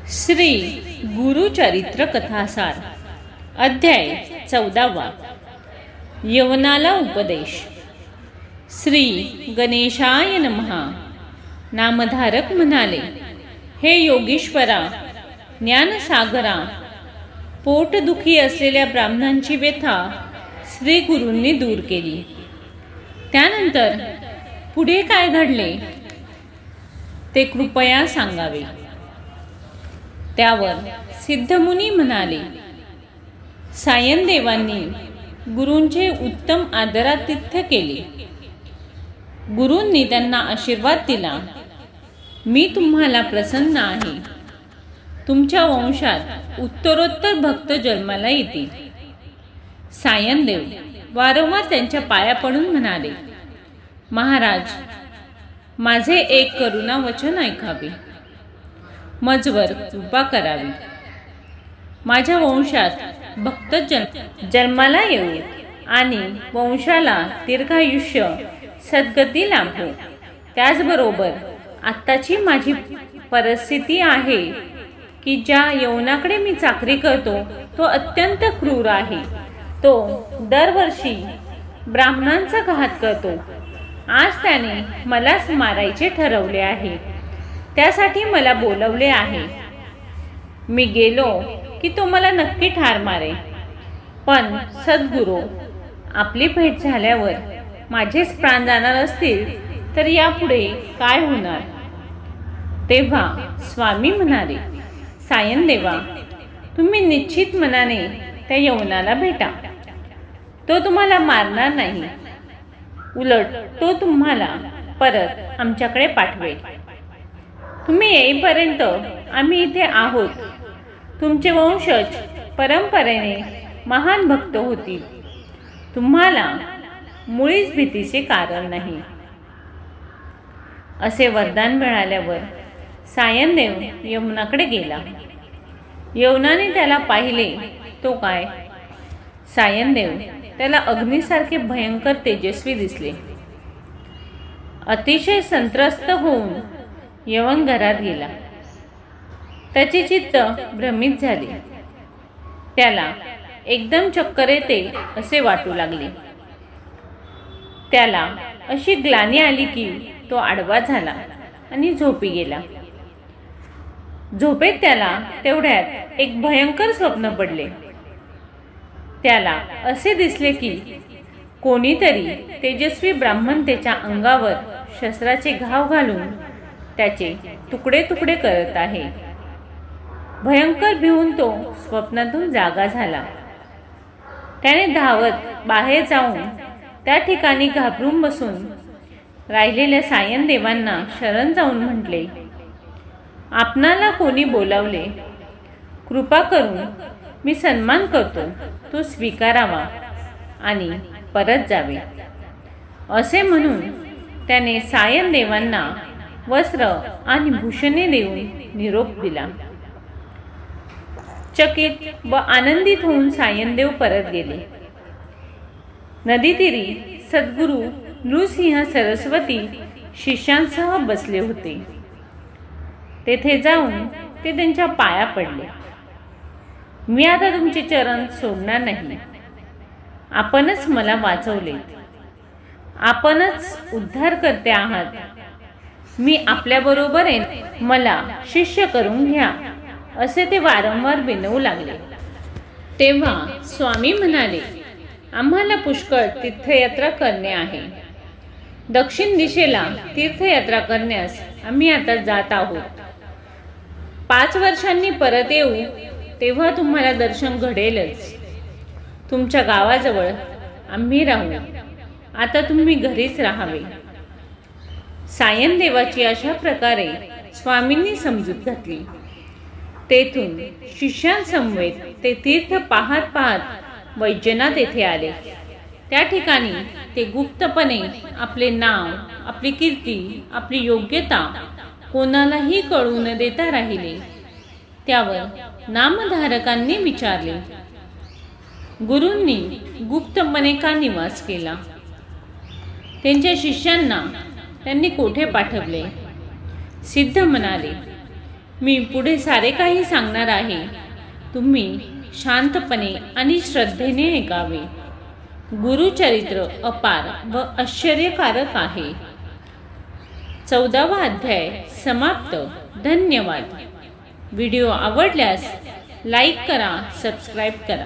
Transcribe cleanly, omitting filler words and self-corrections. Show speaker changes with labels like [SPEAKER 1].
[SPEAKER 1] श्री गुरुचरित्र कथासार अध्याय 14 यवनाला उपदेश। श्री गणेशाय नमः। नामधारक म्हणाले, हे योगीश्वरा, ज्ञानसागरा, पोटदुखी असलेल्या ब्राह्मणांची व्यथा श्री गुरूंनी दूर केली। त्यानंतर पुढे काय घडले ते कृपया सांगावे। त्यावर सिद्धमुनी म्हणाले, सायनदेवांनी गुरूंचे उत्तम आदरातिथ्य केले। गुरूंनी त्यांना आशीर्वाद दिला, मी तुम्हाला प्रसन्न आहे। तुमच्या वंशात उत्तरोत्तर भक्त जन्माला येतील। सायनदेव वारंवार त्यांच्या पाया पडून म्हणाले, महाराज, माझे एक करुणा वचन ऐकावे, मजवर कृपा करावी। माझ्या वंशात भक्त जन्माला येऊ आणि वंशाला दीर्घायुष्य सद्गती लाभो। त्याचबरोबर आत्ताची माझी परिस्थिती आहे की ज्या यवनाकडे मी चाकरी करतो तो अत्यंत क्रूर आहे। तो दरवर्षी ब्राह्मणांचा घात करतो। आज त्याने मलाच मारायचे ठरवले आहे। त्यासाठी मला बोलवले आहे। मी गेलो की तो मला नक्की ठार मारे। पण सद्गुरू, आपली भेट झाल्यावर माझेच प्राण जाणार असतील तर यापुढे काय होणार? तेव्हा स्वामी म्हणाले, सायनदेवा, तुम्ही निश्चित मनाने त्या यवनाला भेटा। तो तुम्हाला मारणार नाही, उलट तो तुम्हाला परत आमच्याकडे पाठवेल। तुम्ही येईपर्यंत आम्ही इथे आहोत। तुमचे वंशज परंपरेने महान भक्त होतील। तुम्हाला मुळीच भीतीचे कारण नाही। असे वरदान मिळाल्यावर सायनदेव यवनाकडे गेला। यवनाने त्याला पाहिले तो काय? सायनदेव त्याला अग्नीसारखे भयंकर तेजस्वी दिसले। अतिशय संत्रस्त होऊन यवन घरात गेला। त्याचे चित्त भ्रमित झाले। त्याला एकदम चक्कर येते असे वाटू लागले। त्याला अशी ग्लानी आली की तो आडवा झाला आणि झोपी गेला। झोपेत त्याला तेवढ्यात एक भयंकर स्वप्न पडले। त्याला असे दिसले की कोणीतरी तेजस्वी ब्राह्मण त्याच्या अंगावर शस्त्राचे घाव घालून त्याचे तुकडे तुकडे करत आहे। भयंकर भिवून तो स्वप्नातून जागा झाला। त्याने धावत बाहेर जाऊन त्या ठिकाणी घाबरून बसून राहिलेल्या सायनदेवांना शरण जाऊन म्हटले, आपणाला कोणी बोलावले? कृपा करून मी सन्मान करतो, तो स्वीकारावा आणि परत जावे। असे म्हणून त्याने सायनदेवांना वस्त्र आणि भूषणे देऊन निरोप दिला। चकित व आनंदित होऊन सायनदेव परत गेले। नदीतीरी सद्गुरू नृसिंह सरस्वती शिष्यांसह बसले होते। तेथे जाऊन ते त्यांच्या पाया पडले। मी आता तुमचे चरण सोडणार नाही। आपणच मला वाचवले, आपणच उद्धार करते आहात। मी आपल्या बरोबर आहे, मला शिष्य करून घ्या, असे ते वारंवार विनवू लागले। तेव्हा स्वामी म्हणाले, आम्हाला पुष्कळ तीर्थयात्रा करणे आहे। दक्षिण दिशेला तीर्थयात्रा करण्यास आम्ही आता जात आहोत। 5 वर्षांनी परत येऊ तेव्हा तुम्हाला दर्शन घडेलच। तुमच्या गावाजवळ आम्ही राहू। आता तुम्ही घरीच राहावे। सायनदेवाची अशा प्रकारे स्वामींनी समजूत घातली। तेथून शिष्यांसमवेत ते तीर्थ पाहत पाहत वैजनाथ येथे आले। त्या ठिकाणी ते गुप्तपणे आपले नाव, आपली कीर्ती, आपली योग्यता कोणालाही कळू न देता राहिले। त्यावर नामधारकांनी विचारले, गुरूंनी गुप्तपणे का निवास केला? त्यांच्या शिष्यांना त्यांनी कोठे पाठवले? सिद्ध म्हणाले, मी पुढे सारे काही सांगणार आहे, तुम्ही शांतपणे आणि श्रद्धेने ऐकावे. गुरुचरित्र अपार व आश्चर्यकारक आहे. 14वा अध्याय समाप्त. धन्यवाद. व्हिडिओ आवडल्यास लाईक करा, सबस्क्राईब करा.